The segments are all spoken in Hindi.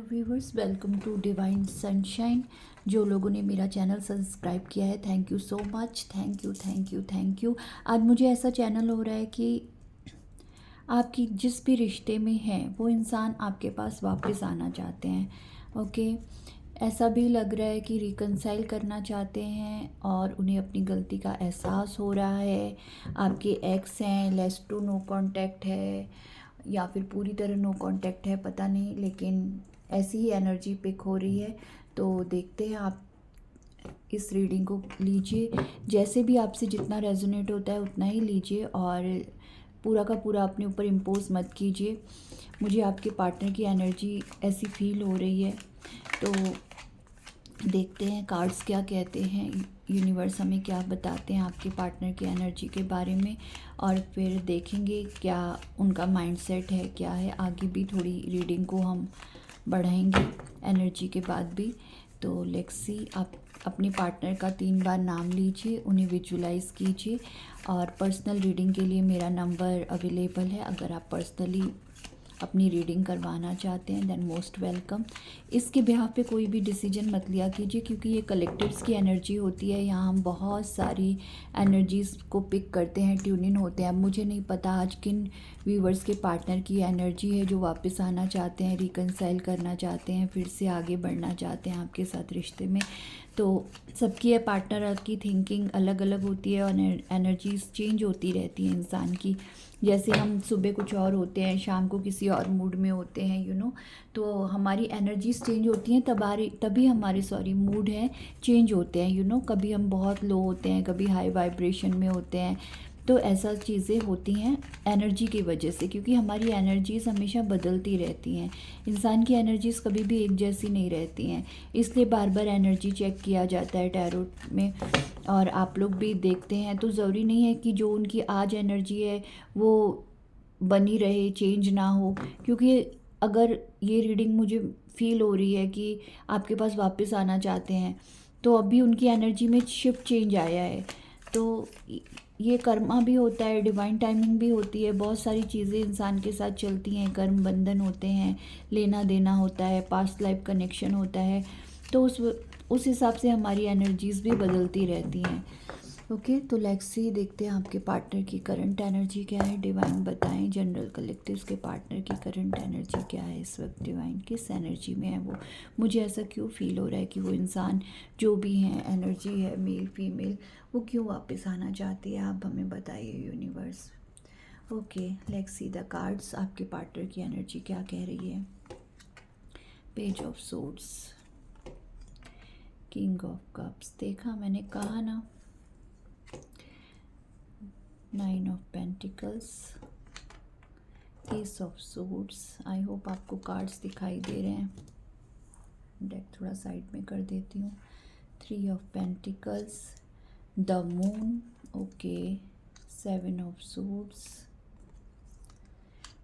Viewers, welcome to Divine Sunshine. जो लोगों ने मेरा चैनल सब्सक्राइब किया है, thank you so much. Thank you thank you thank you. आज मुझे ऐसा चैनल हो रहा है कि आपकी जिस भी रिश्ते में है वो इंसान आपके पास वापस आना चाहते हैं। ओके, ऐसा भी लग रहा है कि रिकंसाइल करना चाहते हैं और उन्हें अपनी गलती का एहसास हो रहा है। आपके एक्स हैं, लेस टू नो कांटेक्ट है या फिर पूरी तरह नो कांटेक्ट है, पता नहीं, लेकिन ऐसी ही एनर्जी पिक हो रही है। तो देखते हैं, आप इस रीडिंग को लीजिए, जैसे भी आपसे जितना रेजोनेट होता है उतना ही लीजिए और पूरा का पूरा अपने ऊपर इम्पोज मत कीजिए। मुझे आपके पार्टनर की एनर्जी ऐसी फील हो रही है, तो देखते हैं कार्ड्स क्या कहते हैं, यूनिवर्स हमें क्या बताते हैं आपके पार्टनर की एनर्जी के बारे में, और फिर देखेंगे क्या उनका माइंडसेट है, क्या है। आगे भी थोड़ी रीडिंग को हम बढ़ाएंगे एनर्जी के बाद भी। तो लेट्स सी, आप अपने पार्टनर का 3 बार नाम लीजिए, उन्हें विजुलाइज कीजिए। और पर्सनल रीडिंग के लिए मेरा नंबर अवेलेबल है, अगर आप पर्सनली अपनी रीडिंग करवाना चाहते हैं देन मोस्ट वेलकम। इसके बिहाफ पे कोई भी डिसीजन मत लिया कीजिए, क्योंकि ये कलेक्टिव्स की एनर्जी होती है। यहाँ हम बहुत सारी एनर्जीज़ को पिक करते हैं, ट्यून इन होते हैं। अब मुझे नहीं पता आज किन व्यूवर्स के पार्टनर की एनर्जी है जो वापस आना चाहते हैं, रिकंसाइल करना चाहते हैं, फिर से आगे बढ़ना चाहते हैं आपके साथ रिश्ते में। तो सबकी पार्टनर की थिंकिंग अलग अलग होती है और एनर्जीज चेंज होती रहती हैं इंसान की। जैसे हम सुबह कुछ और होते हैं, शाम को किसी और मूड में होते हैं, तो हमारी एनर्जीज चेंज होती हैं, तभी हमारे मूड है चेंज होते हैं। कभी हम बहुत लो होते हैं, कभी हाई वाइब्रेशन में होते हैं। तो ऐसा चीज़ें होती हैं एनर्जी की वजह से, क्योंकि हमारी एनर्जीज़ हमेशा बदलती रहती हैं। इंसान की एनर्जीज़ कभी भी एक जैसी नहीं रहती हैं, इसलिए बार बार एनर्जी चेक किया जाता है टैरोट में। और आप लोग भी देखते हैं, तो ज़रूरी नहीं है कि जो उनकी आज एनर्जी है वो बनी रहे, चेंज ना हो। क्योंकि अगर ये रीडिंग मुझे फील हो रही है कि आपके पास वापस आना चाहते हैं, तो अभी उनकी एनर्जी में शिफ्ट चेंज आया है। तो ये कर्मा भी होता है, डिवाइन टाइमिंग भी होती है, बहुत सारी चीज़ें इंसान के साथ चलती हैं, कर्म बंधन होते हैं, लेना देना होता है, पास्ट लाइफ कनेक्शन होता है। तो उस हिसाब से हमारी एनर्जीज़ भी बदलती रहती हैं। ओके, तो लेट्स सी, देखते हैं आपके पार्टनर की करंट एनर्जी क्या है। डिवाइन बताएं, जनरल कलेक्टिव्स के पार्टनर की करंट एनर्जी क्या है इस वक्त। डिवाइन किस एनर्जी में है वो, मुझे ऐसा क्यों फील हो रहा है कि वो इंसान जो भी है, एनर्जी है मेल फीमेल, वो क्यों वापस आना चाहती है, आप हमें बताइए universe. Okay, let's see the cards, आपके पार्टनर की एनर्जी क्या कह रही है। Page of swords, king of cups, देखा मैंने कहा ना। 9 of pentacles, S of swords. I hope आपको कार्ड्स दिखाई दे रहे हैं। डेक थोड़ा साइड में कर देती हूँ। 3 of pentacles, the moon, okay, 7 of swords,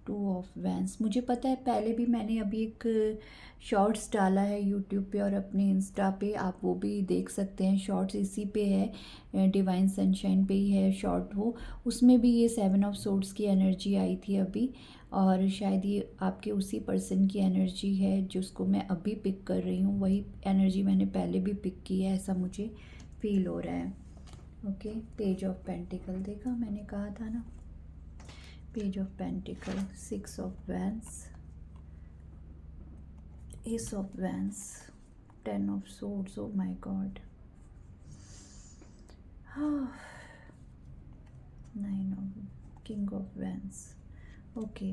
2 of vents. मुझे पता है, पहले भी मैंने अभी एक शॉर्ट्स डाला है यूट्यूब पे और अपने इंस्टा पे, आप वो भी देख सकते हैं। शॉर्ट्स इसी पे है, डिवाइन सनशाइन पे ही है शॉर्ट वो। उसमें भी ये 7 ऑफ सोर्ड्स की एनर्जी आई थी अभी, और शायद ये आपके उसी पर्सन की एनर्जी है जिसको मैं अभी पिक कर रही हूँ। वही एनर्जी मैंने पहले भी पिक की है, ऐसा मुझे फील हो रहा है। ओके, पेज ऑफ पेंटिकल, देखा मैंने कहा था ना। Page of pentacle, 6 of vents, S of vents, 10 of swords, O my God, 9 of king of vents. Okay,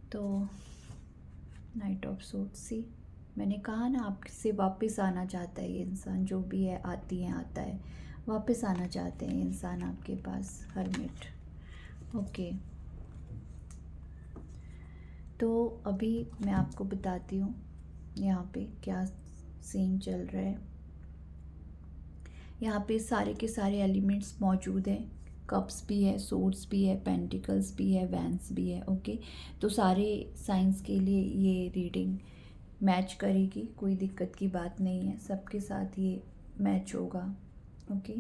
तो नाइट ऑफ सोर्ड्स, सी मैंने कहा ना, आपसे वापस आना चाहता है ये इंसान, जो भी है, आती है आता है, वापस आना चाहते हैं इंसान आपके पास। Hermit, okay. तो अभी मैं आपको बताती हूँ यहाँ पे क्या सीन चल रहा है। यहाँ पे सारे के सारे एलिमेंट्स मौजूद हैं, कप्स भी है, सोर्ड्स भी है, पेंटिकल्स भी है, वैंस भी है। ओके, तो सारे साइंस के लिए ये रीडिंग मैच करेगी, कोई दिक्कत की बात नहीं है, सबके साथ ये मैच होगा। ओके,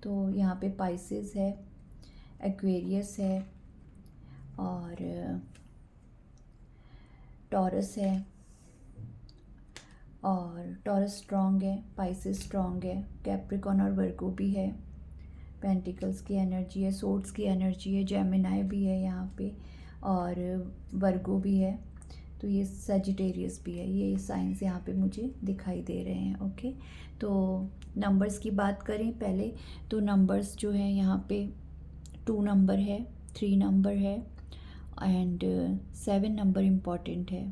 तो यहाँ पे पाइसेस है, एक्वेरियस है, और टॉरस है, और टॉरस स्ट्रॉन्ग है, पाइसेस स्ट्रॉन्ग है, कैप्रिकॉन और वर्गो भी है, पेंटिकल्स की एनर्जी है, सोर्ड्स की एनर्जी है, जेमिनाई भी है यहाँ पे, और वर्गो भी है, तो ये सजिटेरियस भी है। ये साइंस यहाँ पे मुझे दिखाई दे रहे हैं। ओके, तो नंबर्स की बात करें पहले, तो नंबर्स जो है यहाँ पे 2 नंबर है, 3 नंबर है, एंड 7 नंबर इम्पॉर्टेंट है,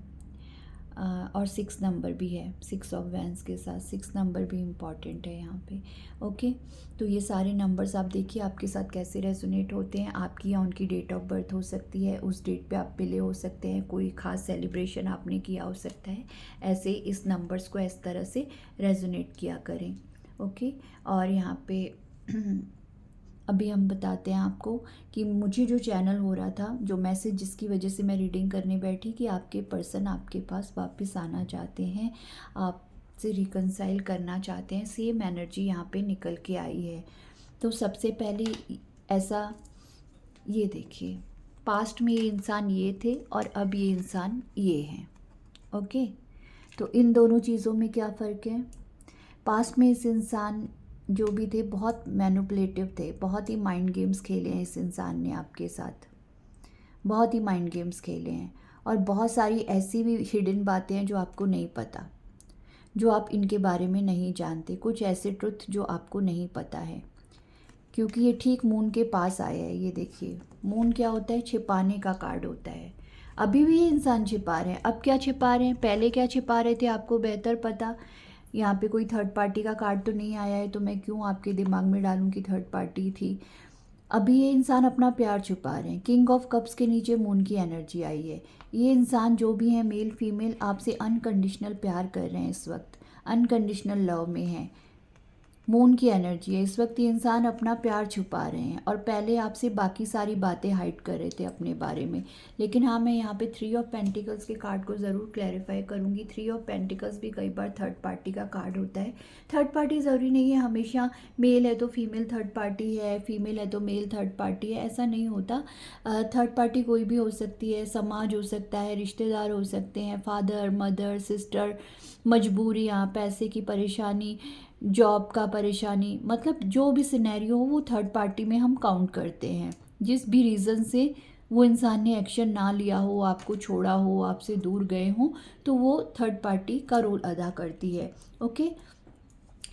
और 6 नंबर भी है, 6 ऑफ वैंस के साथ 6 नंबर भी इम्पॉर्टेंट है यहाँ पे। ओके, तो ये सारे नंबर्स आप देखिए आपके साथ कैसे रेजोनेट होते हैं। आपकी या उनकी डेट ऑफ बर्थ हो सकती है, उस डेट पे आप मिले हो सकते हैं, कोई ख़ास सेलिब्रेशन आपने किया हो सकता है। ऐसे इस नंबर्स को इस तरह से रेजोनेट किया करें। ओके, और यहाँ पे अभी हम बताते हैं आपको कि मुझे जो चैनल हो रहा था, जो मैसेज जिसकी वजह से मैं रीडिंग करने बैठी, कि आपके पर्सन आपके पास वापस आना चाहते हैं, आपसे रिकंसाइल करना चाहते हैं, सेम एनर्जी यहाँ पे निकल के आई है। तो सबसे पहले ऐसा, ये देखिए, पास्ट में ये इंसान ये थे और अब ये इंसान ये हैं। ओके, तो इन दोनों चीज़ों में क्या फ़र्क है? पास्ट में इस इंसान जो भी थे बहुत मैनिपुलेटिव थे, बहुत ही माइंड गेम्स खेले हैं इस इंसान ने आपके साथ, बहुत ही माइंड गेम्स खेले हैं, और बहुत सारी ऐसी भी हिडन बातें हैं जो आपको नहीं पता, जो आप इनके बारे में नहीं जानते, कुछ ऐसे ट्रुथ जो आपको नहीं पता है, क्योंकि ये ठीक मून के पास आया है। ये देखिए, मून क्या होता है? छिपाने का कार्ड होता है। अभी भी ये इंसान छिपा रहे हैं। अब क्या छिपा रहे हैं, पहले क्या छिपा रहे थे, आपको बेहतर पता। यहाँ पे कोई थर्ड पार्टी का कार्ड तो नहीं आया है, तो मैं क्यों आपके दिमाग में डालूं कि थर्ड पार्टी थी। अभी ये इंसान अपना प्यार छुपा रहे हैं। किंग ऑफ कप्स के नीचे मून की एनर्जी आई है। ये इंसान जो भी है, मेल फीमेल, आपसे अनकंडीशनल प्यार कर रहे हैं, इस वक्त अनकंडीशनल लव में है। मून की एनर्जी है। इस वक्त ये इंसान अपना प्यार छुपा रहे हैं, और पहले आपसे बाकी सारी बातें हाइड कर रहे थे अपने बारे में। लेकिन हाँ, मैं यहाँ पे 3 ऑफ पेंटिकल्स के कार्ड को ज़रूर क्लैरिफाई करूँगी। 3 ऑफ पेंटिकल्स भी कई बार थर्ड पार्टी का कार्ड होता है। थर्ड पार्टी ज़रूरी नहीं है हमेशा मेल है तो फीमेल थर्ड पार्टी है, फीमेल है तो मेल थर्ड पार्टी है, ऐसा नहीं होता। थर्ड पार्टी कोई भी हो सकती है, समाज हो सकता है, रिश्तेदार हो सकते हैं, फादर मदर सिस्टर, मजबूरियाँ, पैसे की परेशानी, जॉब का परेशानी, मतलब जो भी सिनेरियो हो वो थर्ड पार्टी में हम काउंट करते हैं। जिस भी रीज़न से वो इंसान ने एक्शन ना लिया हो, आपको छोड़ा हो, आपसे दूर गए हों, तो वो थर्ड पार्टी का रोल अदा करती है। ओके,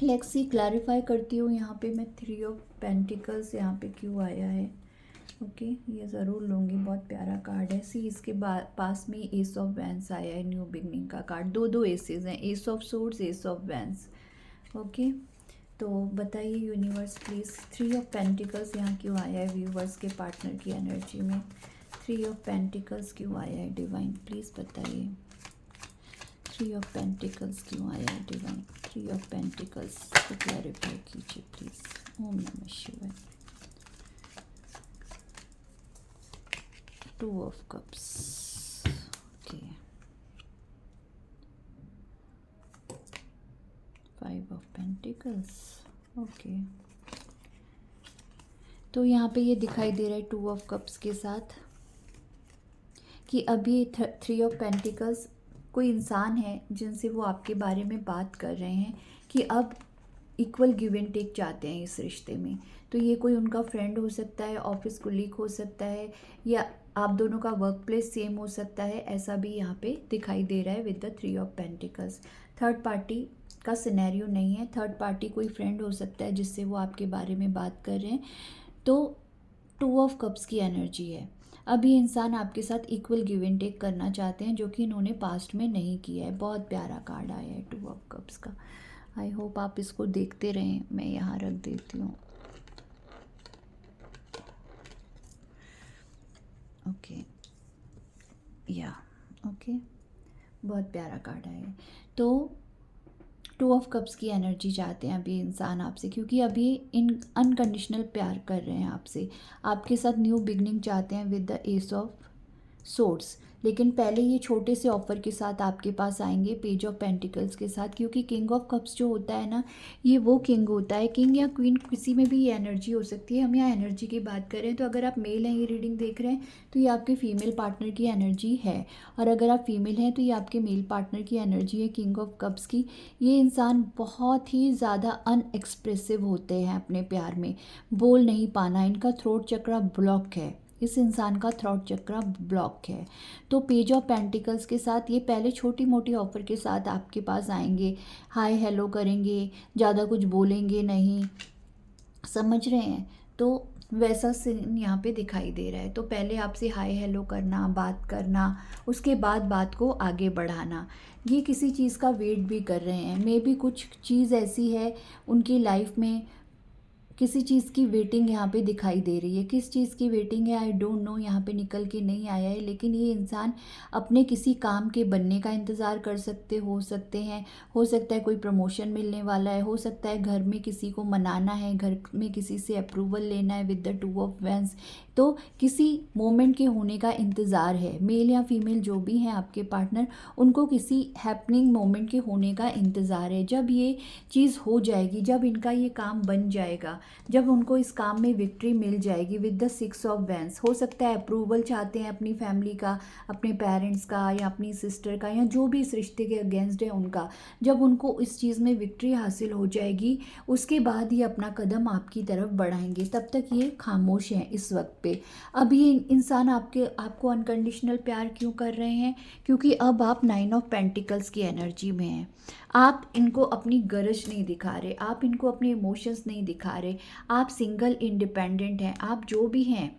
लेट्स सी, क्लैरिफाई करती हूँ यहाँ पे मैं 3 ऑफ पेंटिकल्स यहाँ पे क्यों आया है। ओके, ये ज़रूर लूँगी, बहुत प्यारा कार्ड है। सी, इसके पास में एस ऑफ वैंस आया है, न्यू बिगनिंग का कार्ड। दो एसेस हैं, S of swords, S of vents. Okay, तो बताइए यूनिवर्स प्लीज़, 3 ऑफ पेंटिकल्स यहाँ क्यों आया है व्यूवर्स के पार्टनर की एनर्जी में। 3 ऑफ पेंटिकल्स क्यों आया है डिवाइन, प्लीज़ बताइए। 3 ऑफ पेंटिकल्स क्यों आया है डिवाइन। 3 ऑफ पेंटिकल्स को क्लैरिफाई कीजिए प्लीज़। ओम नमः शिवाय। 2 of cups, okay. 5 of pentacles, okay. तो यहाँ पे ये दिखाई दे रहा है 2 ऑफ कप्स के साथ कि अभी 3 ऑफ पेंटिकल्स, कोई इंसान है जिनसे वो आपके बारे में बात कर रहे हैं कि अब इक्वल गिव एंड टेक चाहते हैं इस रिश्ते में। तो ये कोई उनका फ्रेंड हो सकता है, ऑफिस कोलीग हो सकता है, या आप दोनों का वर्क प्लेस सेम हो सकता है। ऐसा भी यहाँ पे दिखाई दे रहा है with the 3 of pentacles. Third party का सिनेरियो नहीं है। थर्ड पार्टी कोई फ्रेंड हो सकता है जिससे वो आपके बारे में बात कर रहे हैं। तो 2 ऑफ कप्स की एनर्जी है। अब ये इंसान आपके साथ इक्वल गिव एंड टेक करना चाहते हैं, जो कि इन्होंने पास्ट में नहीं किया है। बहुत प्यारा कार्ड आया है 2 ऑफ कप्स का। आई होप आप इसको देखते रहें, मैं यहाँ रख देती हूँ। ओके, या ओके, बहुत प्यारा कार्ड आया है। तो 2 ऑफ कप्स की एनर्जी चाहते हैं अभी इंसान आपसे, क्योंकि अभी इन अनकंडीशनल प्यार कर रहे हैं आपसे, आपके साथ न्यू बिगनिंग चाहते हैं with the S of swords. लेकिन पहले ये छोटे से ऑफ़र के साथ आपके पास आएंगे पेज ऑफ पेंटिकल्स के साथ, क्योंकि किंग ऑफ कप्स जो होता है ना, ये वो किंग होता है, किंग या क्वीन किसी में भी ये एनर्जी हो सकती है। हम यहाँ एनर्जी की बात करें तो अगर आप मेल हैं, ये रीडिंग देख रहे हैं, तो ये आपके फीमेल पार्टनर की एनर्जी है, और अगर आप फीमेल हैं तो ये आपके मेल पार्टनर की एनर्जी है किंग ऑफ कप्स की। ये इंसान बहुत ही ज़्यादा अनएक्सप्रेसिव होते हैं अपने प्यार में, बोल नहीं पाना, इनका थ्रोट चक्रा ब्लॉक है, इस इंसान का थ्रोट चक्रा ब्लॉक है। तो पेज ऑफ पेंटिकल्स के साथ ये पहले छोटी मोटी ऑफ़र के साथ आपके पास आएंगे, हाय हेलो करेंगे, ज़्यादा कुछ बोलेंगे नहीं, समझ रहे हैं? तो वैसा सीन यहाँ पे दिखाई दे रहा है। तो पहले आपसे हाय हेलो करना, बात करना, उसके बाद बात को आगे बढ़ाना। ये किसी चीज़ का वेट भी कर रहे हैं, मे बी कुछ चीज़ ऐसी है उनकी लाइफ में, किसी चीज़ की वेटिंग यहाँ पे दिखाई दे रही है। किस चीज़ की वेटिंग है आई डोंट नो, यहाँ पे निकल के नहीं आया है, लेकिन ये इंसान अपने किसी काम के बनने का इंतज़ार कर सकते हैं, हो सकता है कोई प्रमोशन मिलने वाला है, हो सकता है घर में किसी को मनाना है, घर में किसी से अप्रूवल लेना है विद द 2 ऑफ वैंड्स। तो किसी मोमेंट के होने का इंतज़ार है, मेल या फीमेल जो भी हैं आपके पार्टनर, उनको किसी हैपनिंग मोमेंट के होने का इंतज़ार है। जब ये चीज़ हो जाएगी, जब इनका ये काम बन जाएगा, जब उनको इस काम में विक्ट्री मिल जाएगी विद द 6 ऑफ वैंड्स, हो सकता है अप्रूवल चाहते हैं अपनी फैमिली का, अपने पेरेंट्स का या अपनी सिस्टर का, या जो भी इस रिश्ते के अगेंस्ट है उनका, जब उनको इस चीज़ में विक्ट्री हासिल हो जाएगी, उसके बाद ये अपना कदम आपकी तरफ बढ़ाएंगे। तब तक ये खामोश हैं इस वक्त पे। अब ये इंसान आपको अनकंडीशनल प्यार क्यों कर रहे हैं? क्योंकि अब आप 9 ऑफ पेंटिकल्स की एनर्जी में हैं। आप इनको अपनी गरज नहीं दिखा रहे, आप इनको अपने इमोशंस नहीं दिखा रहे, आप सिंगल इंडिपेंडेंट हैं। आप जो भी हैं,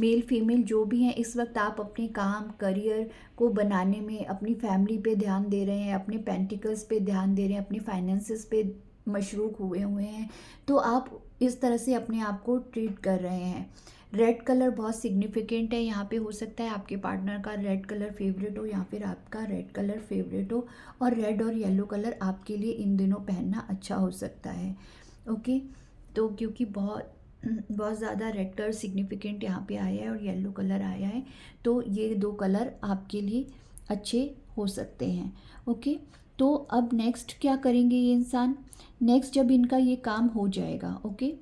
मेल फीमेल जो भी हैं, इस वक्त आप अपने काम करियर को बनाने में अपनी फैमिली पे ध्यान दे रहे हैं, अपने पेंटिकल्स पे ध्यान दे रहे हैं, अपनी फाइनेंसेस पे मशरूक हुए हुए हैं। तो आप इस तरह से अपने आप को ट्रीट कर रहे हैं। रेड कलर बहुत सिग्निफिकेंट है यहाँ पे, हो सकता है आपके पार्टनर का रेड कलर फेवरेट हो या फिर आपका रेड कलर फेवरेट हो, और रेड और येलो कलर आपके लिए इन दिनों पहनना अच्छा हो सकता है। ओके, तो क्योंकि बहुत बहुत ज़्यादा रेड कलर सिग्निफिकेंट यहाँ पे आया है और येलो कलर आया है, तो ये 2 कलर आपके लिए अच्छे हो सकते हैं। ओके, तो अब नेक्स्ट क्या करेंगे ये इंसान? नेक्स्ट जब इनका ये काम हो जाएगा, ओके,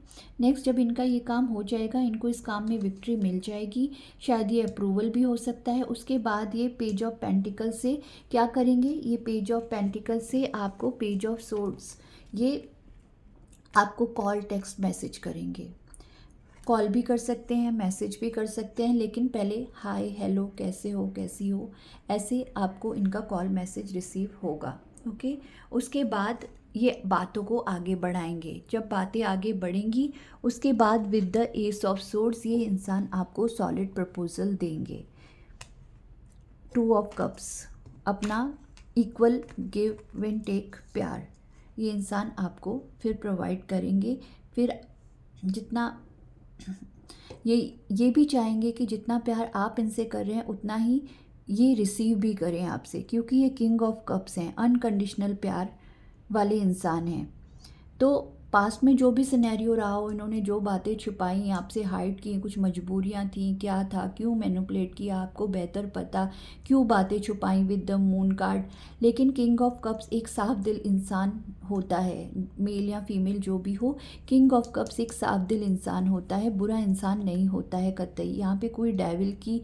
नेक्स्ट जब इनका ये काम हो जाएगा, इनको इस काम में विक्ट्री मिल जाएगी, शायद ये अप्रूवल भी हो सकता है। उसके बाद ये पेज ऑफ पेंटिकल से क्या करेंगे? ये पेज ऑफ पेंटिकल से आपको पेज ऑफ सोर्ड्स, ये आपको कॉल टेक्स्ट मैसेज करेंगे। कॉल भी कर सकते हैं, मैसेज भी कर सकते हैं, लेकिन पहले हाय हेलो कैसे हो कैसी हो, ऐसे आपको इनका कॉल मैसेज रिसीव होगा। ओके, उसके बाद ये बातों को आगे बढ़ाएंगे। जब बातें आगे बढ़ेंगी, उसके बाद with the S of swords ये इंसान आपको सॉलिड प्रपोजल देंगे। 2 ऑफ कप्स, अपना इक्वल गिव एंड टेक प्यार ये इंसान आपको फिर प्रोवाइड करेंगे। फिर जितना ये भी चाहेंगे कि जितना प्यार आप इनसे कर रहे हैं उतना ही ये रिसीव भी करें आपसे, क्योंकि ये किंग ऑफ कप्स हैं, अनकंडीशनल प्यार वाले इंसान हैं। तो पास्ट में जो भी सिनेरियो रहा हो, इन्होंने जो बातें छुपाई, आपसे हाइड की, कुछ मजबूरियां थी, क्या था, क्यों मैनिपुलेट किया, आपको बेहतर पता, क्यों बातें छुपाई विद द मून कार्ड। लेकिन किंग ऑफ कप्स एक साफ दिल इंसान होता है, मेल या फीमेल जो भी हो, किंग ऑफ कप्स एक साफ दिल इंसान होता है, बुरा इंसान नहीं होता है कतई। यहाँ पे कोई डेविल की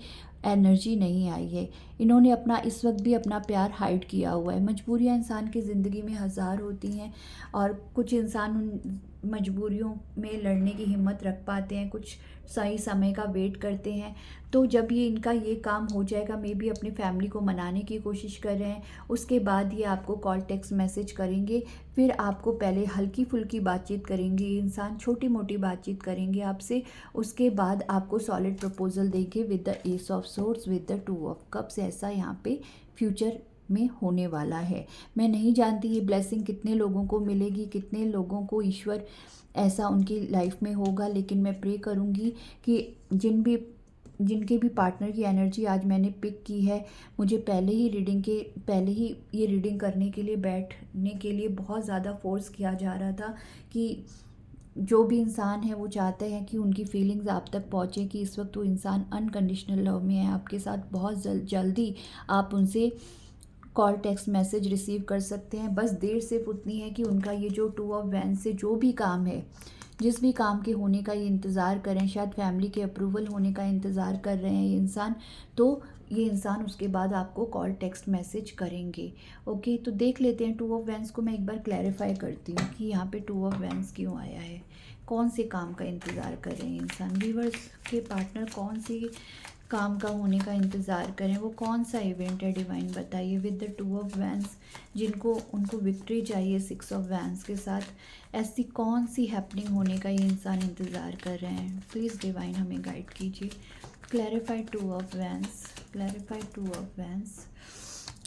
एनर्जी नहीं आई है। इन्होंने अपना इस वक्त भी अपना प्यार हाइड किया हुआ है। मजबूरियाँ इंसान की ज़िंदगी में हज़ार होती हैं, और कुछ इंसान उन मजबूरियों में लड़ने की हिम्मत रख पाते हैं, कुछ सही समय का वेट करते हैं। तो जब ये इनका ये काम हो जाएगा, मे बी अपनी फैमिली को मनाने की कोशिश कर रहे हैं, उसके बाद ये आपको कॉल टेक्स्ट मैसेज करेंगे। फिर आपको पहले हल्की फुल्की बातचीत करेंगे, ये इंसान छोटी मोटी बातचीत करेंगे आपसे, उसके बाद आपको सॉलिड प्रपोजल देंगे with the S of swords with the 2 of cups. ऐसा यहाँ पे फ्यूचर में होने वाला है। मैं नहीं जानती ये ब्लेसिंग कितने लोगों को मिलेगी, कितने लोगों को ईश्वर ऐसा उनकी लाइफ में होगा, लेकिन मैं प्रे करूँगी कि जिनके भी पार्टनर की एनर्जी आज मैंने पिक की है, मुझे पहले ही ये रीडिंग करने के लिए बैठने के लिए बहुत ज़्यादा फोर्स किया जा रहा था कि जो भी इंसान है वो चाहते हैं कि उनकी फीलिंग्स आप तक पहुँचे, कि इस वक्त वो इंसान अनकंडीशनल लव में है आपके साथ। बहुत जल्दी आप उनसे कॉल टेक्स्ट मैसेज रिसीव कर सकते हैं। बस देर सिर्फ उतनी है कि उनका ये जो 2 ऑफ वैंड्स से जो भी काम है, जिस भी काम के होने का ये इंतज़ार करें, शायद फैमिली के अप्रूवल होने का इंतज़ार कर रहे हैं ये इंसान, तो ये इंसान उसके बाद आपको कॉल टेक्स्ट मैसेज करेंगे। ओके, तो देख लेते हैं 2 ऑफ वैंड्स को। मैं एक बार क्लैरिफाई करती हूँ कि यहाँ पे 2 ऑफ वैंड्स क्यों आया है, कौन से काम का इंतज़ार कर रहे हैं इंसान। व्यूअर्स के पार्टनर कौन सी काम का होने का इंतज़ार करें, वो कौन सा इवेंट है डिवाइन बताइए। विद द 2 ऑफ वैंड्स, जिनको उनको विक्ट्री चाहिए 6 ऑफ वैंड्स के साथ, ऐसी कौन सी हैपनिंग होने का ये इंसान इंतज़ार कर रहे हैं। प्लीज़ डिवाइन हमें गाइड कीजिए। Clarify 2 of wands, clarify 2 of wands,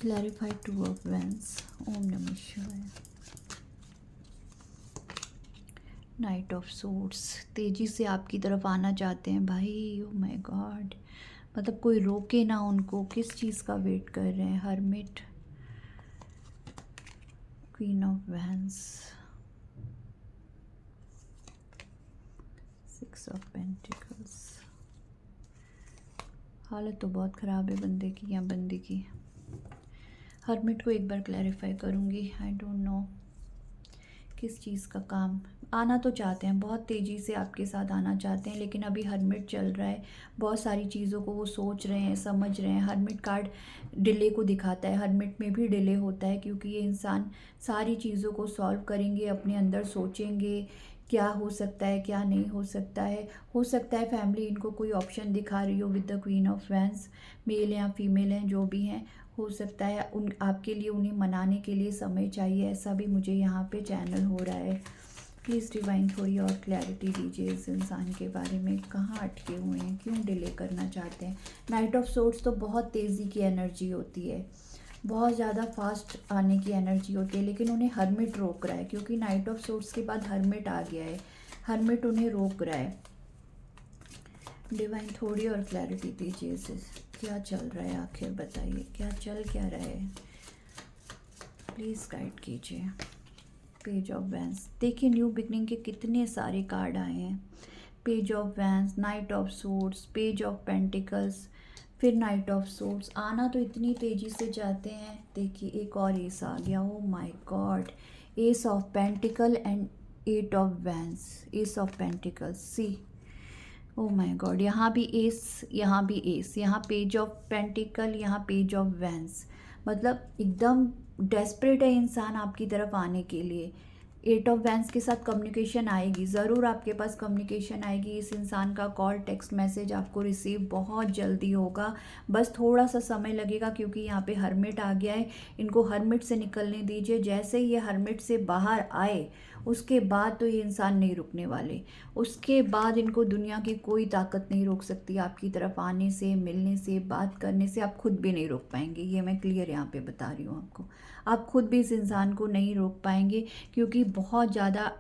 clarify 2 of wands. ओम नमः शिवाय। नाइट ऑफ सोर्ड्स, तेज़ी से आपकी तरफ आना चाहते हैं भाई। ओ माय गॉड, मतलब कोई रोके ना उनको, किस चीज़ का वेट कर रहे हैं। Hermit, queen of wands, 6 of pentacles. हालत तो बहुत ख़राब है बंदे की या बंदी की। हर्मिट को एक बार क्लैरिफाई करूँगी। आई डोंट नो किस चीज़ का काम आना तो चाहते हैं, बहुत तेज़ी से आपके साथ आना चाहते हैं, लेकिन अभी हर्मिट चल रहा है। बहुत सारी चीज़ों को वो सोच रहे हैं, समझ रहे हैं। हर्मिट कार्ड डिले को दिखाता है, हर्मिट में भी डिले होता है, क्योंकि ये इंसान सारी चीज़ों को सॉल्व करेंगे, अपने अंदर सोचेंगे क्या हो सकता है क्या नहीं हो सकता है। हो सकता है फैमिली इनको कोई ऑप्शन दिखा रही हो with the queen of wands, male या फीमेल हैं जो भी हैं। हो सकता है उन आपके लिए उन्हें मनाने के लिए समय चाहिए, ऐसा भी मुझे यहाँ पे चैनल हो रहा है। प्लीज़ डिवाइन थोड़ी और क्लैरिटी दीजिए इस इंसान के बारे में, कहाँ अटके हुए हैं, क्यों डिले करना चाहते हैं। नाइट ऑफ सोर्ड्स तो बहुत तेज़ी की एनर्जी होती है, बहुत ज़्यादा फास्ट आने की एनर्जी होती है, लेकिन उन्हें हर्मिट रोक रहा है, क्योंकि नाइट ऑफ सोर्ड्स के बाद हर्मिट आ गया है। हर्मिट उन्हें रोक रहा है। डिवाइन थोड़ी और क्लैरिटी दीजिए इसे, क्या चल रहा है आखिर बताइए, क्या चल क्या रहा है। प्लीज़ गाइड कीजिए। पेज ऑफ वैंड्स, देखिए न्यू बिगनिंग के कितने सारे कार्ड आए हैं। Page of wands, night of swords, page of pentacles, फिर नाइट ऑफ सोर्ड्स। आना तो इतनी तेज़ी से चाहते हैं। देखिए एक और एस आ गया, oh my God, ace of pentacle and 8 of wands, ace of pentacles. See, oh my God, यहाँ भी एस, यहाँ भी एस, यहाँ पेज ऑफ पेंटिकल, यहाँ पेज ऑफ वैंड्स। मतलब एकदम डेस्परेट है इंसान आपकी तरफ आने के लिए। 8 ऑफ वैंड्स के साथ कम्युनिकेशन आएगी, ज़रूर आपके पास कम्युनिकेशन आएगी। इस इंसान का कॉल टेक्स्ट मैसेज आपको रिसीव बहुत जल्दी होगा, बस थोड़ा सा समय लगेगा, क्योंकि यहाँ पे हर्मिट आ गया है। इनको हर्मिट से निकलने दीजिए। जैसे ही ये हर्मिट से बाहर आए उसके बाद तो ये इंसान नहीं रुकने वाले। उसके बाद इनको दुनिया की कोई ताकत नहीं रोक सकती आपकी तरफ आने से, मिलने से, बात करने से। आप खुद भी नहीं रोक पाएंगे, ये मैं क्लियर यहाँ पे बता रही हूँ आपको। आप खुद भी इस इंसान को नहीं रोक पाएंगे, क्योंकि बहुत ज़्यादा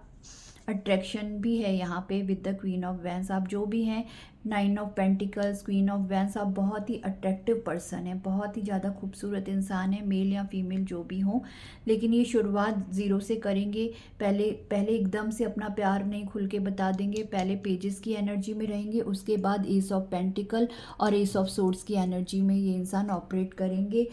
अट्रैक्शन भी है यहाँ पे with the queen of wands. आप जो भी हैं, 9 of pentacles, queen of wands, आप बहुत ही अट्रैक्टिव पर्सन है, बहुत ही ज़्यादा खूबसूरत इंसान है, मेल या फीमेल जो भी हो। लेकिन ये शुरुआत ज़ीरो से करेंगे। पहले एकदम से अपना प्यार नहीं खुल के बता देंगे, पहले पेजेस की एनर्जी में रहेंगे, उसके बाद एस ऑफ पेंटिकल और एस ऑफ सोर्ड्स की एनर्जी में ये इंसान ऑपरेट करेंगे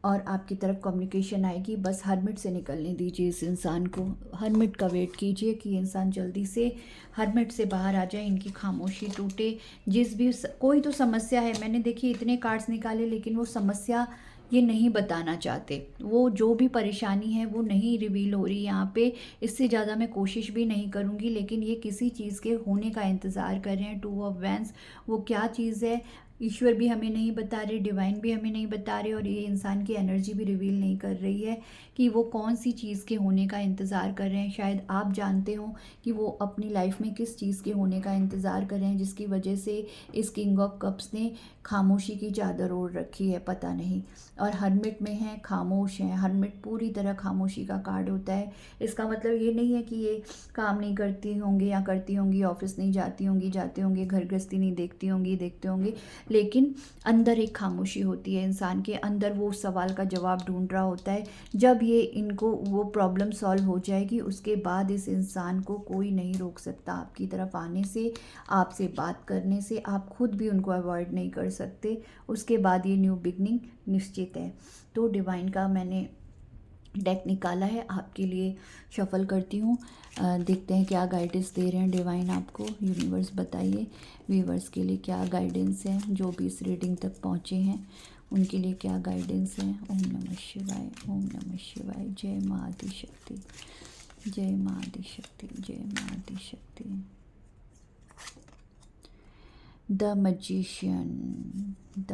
और आपकी तरफ कम्युनिकेशन आएगी। बस हर्मिट से निकलने दीजिए इस इंसान को, हर्मिट का वेट कीजिए कि इंसान जल्दी से हर्मिट से बाहर आ जाए, इनकी खामोशी टूटे। जिस भी कोई तो समस्या है, मैंने देखिए इतने कार्ड्स निकाले, लेकिन वो समस्या ये नहीं बताना चाहते। वो जो भी परेशानी है वो नहीं रिवील हो रही यहाँ पे। इससे ज़्यादा मैं कोशिश भी नहीं करूँगी, लेकिन ये किसी चीज़ के होने का इंतज़ार कर रहे हैं। 2 ऑफ वैंड्स, वो क्या चीज़ है ईश्वर भी हमें नहीं बता रहे, डिवाइन भी हमें नहीं बता रहे, और ये इंसान की एनर्जी भी रिवील नहीं कर रही है कि वो कौन सी चीज़ के होने का इंतज़ार कर रहे हैं। शायद आप जानते हो कि वो अपनी लाइफ में किस चीज़ के होने का इंतज़ार कर रहे हैं, जिसकी वजह से इस किंग ऑफ कप्स ने खामोशी की चादर ओढ़ रखी है, पता नहीं। और हर्मिट में है, खामोश है। हर्मिट पूरी तरह खामोशी का कार्ड होता है। इसका मतलब ये नहीं है कि ये काम नहीं करती होंगी या करती होंगी, ऑफिस नहीं जाती होंगी, जाते होंगे, घर गृहस्थी नहीं देखती होंगी, देखते होंगे, लेकिन अंदर एक खामोशी होती है। इंसान के अंदर वो उस सवाल का जवाब ढूंढ रहा होता है। जब ये इनको वो प्रॉब्लम सॉल्व हो जाएगी, उसके बाद इस इंसान को कोई नहीं रोक सकता आपकी तरफ आने से, आपसे बात करने से। आप खुद भी उनको अवॉइड नहीं कर सकते। उसके बाद ये न्यू बिगनिंग निश्चित है। तो डिवाइन का मैंने डेक निकाला है, आपके लिए शफल करती हूँ। देखते हैं क्या गाइडेंस दे रहे हैं डिवाइन आपको। यूनिवर्स बताइए व्यूवर्स के लिए क्या गाइडेंस है, जो भी इस रीडिंग तक पहुँचे हैं उनके लिए क्या गाइडेंस है। ओम नमः शिवाय, ओम नमः शिवाय। जय माँ आदिशक्ति, जय माँ आदिशक्ति, जय माँ आदिशक्ति। द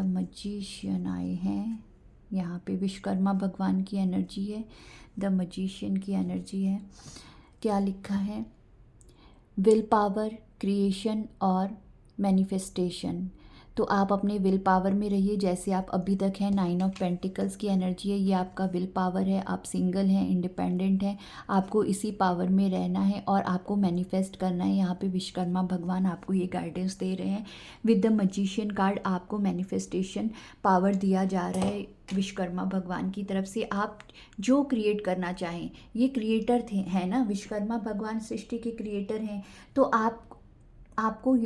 मजिशियन आए हैं यहाँ पे। विश्वकर्मा भगवान की एनर्जी है, द मजिशियन की एनर्जी है। क्या लिखा है? विल पावर, क्रिएशन और मैनिफेस्टेशन। तो आप अपने विल पावर में रहिए जैसे आप अभी तक हैं। 9 ऑफ पेंटिकल्स की एनर्जी है, ये आपका विल पावर है। आप सिंगल हैं, इंडिपेंडेंट हैं, आपको इसी पावर में रहना है और आपको मैनिफेस्ट करना है। यहाँ पे विश्वकर्मा भगवान आपको ये गाइडेंस दे रहे हैं। विद द मजिशियन कार्ड आपको मैनिफेस्टेशन पावर दिया जा रहा है विश्वकर्मा भगवान की तरफ से। आप जो क्रिएट करना चाहें, ये क्रिएटर थे है ना, विश्वकर्मा भगवान सृष्टि के क्रिएटर हैं। तो आपको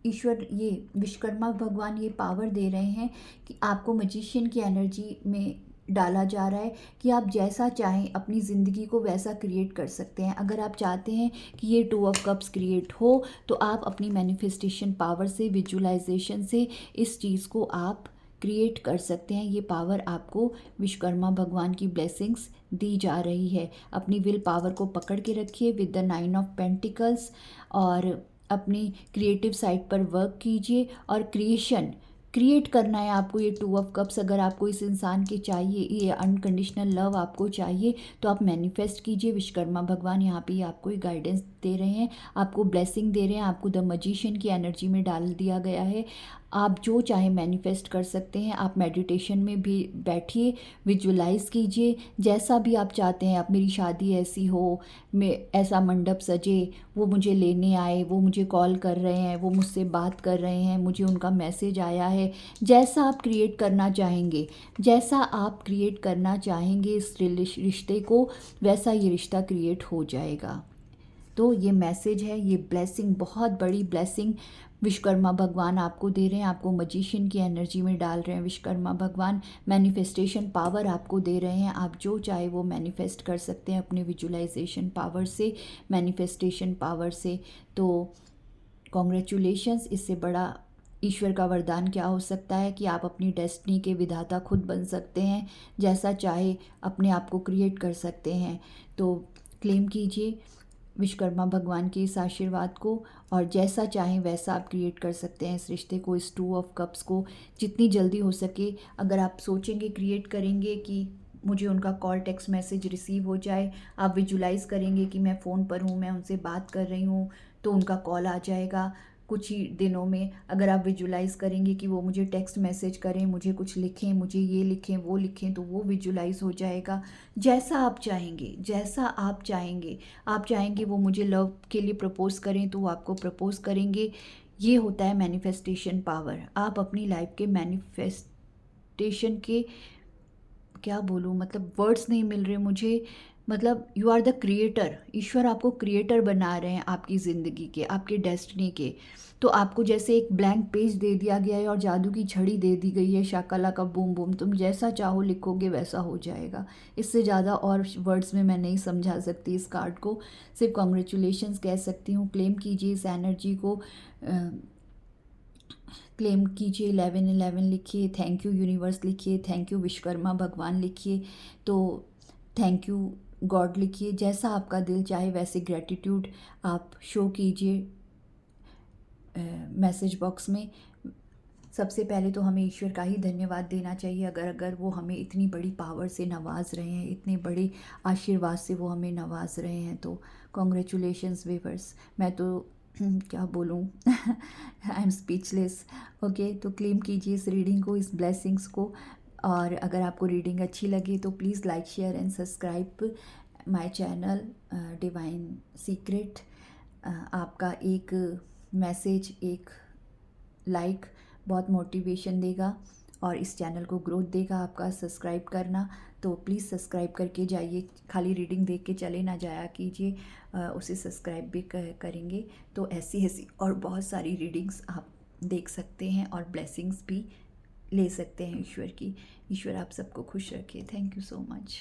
ईश्वर, ये विश्वकर्मा भगवान ये पावर दे रहे हैं कि आपको मजिशियन की एनर्जी में डाला जा रहा है कि आप जैसा चाहें अपनी ज़िंदगी को वैसा क्रिएट कर सकते हैं। अगर आप चाहते हैं कि ये 2 ऑफ कप्स क्रिएट हो, तो आप अपनी मैनिफेस्टेशन पावर से, विजुअलाइजेशन से इस चीज़ को आप क्रिएट कर सकते हैं। ये पावर आपको विश्वकर्मा भगवान की ब्लेसिंग्स दी जा रही है। अपनी विल पावर को पकड़ के रखिए विद द 9 ऑफ पेंटिकल्स और अपनी क्रिएटिव साइड पर वर्क कीजिए। और क्रिएट करना है आपको ये 2 ऑफ कप्स। अगर आपको इस इंसान के चाहिए, ये अनकंडीशनल लव आपको चाहिए, तो आप मैनिफेस्ट कीजिए। विश्वकर्मा भगवान यहाँ पे आपको ये गाइडेंस दे रहे हैं, आपको ब्लेसिंग दे रहे हैं, आपको द मजिशियन की एनर्जी में डाल दिया गया है। आप जो चाहे मैनिफेस्ट कर सकते हैं। आप मेडिटेशन में भी बैठिए, विजुअलाइज कीजिए जैसा भी आप चाहते हैं। आप, मेरी शादी ऐसी हो, मैं ऐसा मंडप सजे, वो मुझे लेने आए, वो मुझे कॉल कर रहे हैं, वो मुझसे बात कर रहे हैं, मुझे उनका मैसेज आया है। जैसा आप क्रिएट करना चाहेंगे, जैसा आप क्रिएट करना चाहेंगे इस रिश्ते को, वैसा ये रिश्ता क्रिएट हो जाएगा। तो ये मैसेज है, ये ब्लेसिंग, बहुत बड़ी ब्लेसिंग विश्वकर्मा भगवान आपको दे रहे हैं। आपको मजिशियन की एनर्जी में डाल रहे हैं विश्वकर्मा भगवान। मैनिफेस्टेशन पावर आपको दे रहे हैं। आप जो चाहे वो मैनिफेस्ट कर सकते हैं अपने विजुअलाइजेशन पावर से, मैनिफेस्टेशन पावर से। तो कॉन्ग्रेचुलेशंस। इससे बड़ा ईश्वर का वरदान क्या हो सकता है कि आप अपनी डेस्टिनी के विधाता खुद बन सकते हैं। जैसा चाहे अपने आप को क्रिएट कर सकते हैं। तो क्लेम कीजिए विश्वकर्मा भगवान के इस आशीर्वाद को, और जैसा चाहें वैसा आप क्रिएट कर सकते हैं इस रिश्ते को, इस 2 ऑफ कप्स को, जितनी जल्दी हो सके। अगर आप सोचेंगे, क्रिएट करेंगे कि मुझे उनका कॉल, टेक्स्ट मैसेज रिसीव हो जाए, आप विजुलाइज करेंगे कि मैं फ़ोन पर हूँ, मैं उनसे बात कर रही हूँ, तो उनका कॉल आ जाएगा कुछ ही दिनों में। अगर आप विजुलाइज करेंगे कि वो मुझे टेक्स्ट मैसेज करें, मुझे कुछ लिखें, मुझे ये लिखें, वो लिखें, तो वो विजुलाइज हो जाएगा। जैसा आप चाहेंगे, जैसा आप चाहेंगे। आप चाहेंगे वो मुझे लव के लिए प्रपोज़ करें, तो वो आपको प्रपोज़ करेंगे। ये होता है मैनिफेस्टेशन पावर। आप अपनी लाइफ के मैनिफेस्टेशन के, क्या बोलूँ, मतलब वर्ड्स नहीं मिल रहे मुझे, मतलब यू आर द क्रिएटर। ईश्वर आपको क्रिएटर बना रहे हैं आपकी ज़िंदगी के, आपके डेस्टिनी के। तो आपको जैसे एक ब्लैंक पेज दे दिया गया है और जादू की छड़ी दे दी गई है, शाकाला का बूम बूम, तुम जैसा चाहो लिखोगे वैसा हो जाएगा। इससे ज़्यादा और वर्ड्स में मैं नहीं समझा सकती इस कार्ड को, सिर्फ कॉन्ग्रेचुलेशंस कह सकती हूँ। क्लेम कीजिए इस एनर्जी को, क्लेम कीजिए। 1111 लिखिए, थैंक यू यूनिवर्स लिखिए, थैंक यू विश्वकर्मा भगवान लिखिए, तो थैंक यू गॉड लिखिए। जैसा आपका दिल चाहे वैसे ग्रेटिट्यूड आप शो कीजिए मैसेज बॉक्स में। सबसे पहले तो हमें ईश्वर का ही धन्यवाद देना चाहिए, अगर वो हमें इतनी बड़ी पावर से नवाज रहे हैं, इतने बड़े आशीर्वाद से वो हमें नवाज रहे हैं। तो कॉन्ग्रेचुलेशंस व्यूअर्स। मैं तो क्या बोलूँ आई एम स्पीचलेस। ओके, तो क्लेम कीजिए इस रीडिंग को, इस ब्लेसिंग्स को। और अगर आपको रीडिंग अच्छी लगे तो please like share and subscribe my channel divine secret. आपका एक मैसेज, एक लाइक बहुत मोटिवेशन देगा और इस चैनल को ग्रोथ देगा। आपका सब्सक्राइब करना, तो प्लीज़ सब्सक्राइब करके जाइए, खाली रीडिंग देख के चले ना जाया कीजिए, उसे सब्सक्राइब भी करेंगे तो ऐसी ऐसी और बहुत सारी रीडिंग्स आप देख सकते हैं और ब्लेसिंग्स भी ले सकते हैं ईश्वर की। ईश्वर आप सबको खुश रखे। Thank you so much.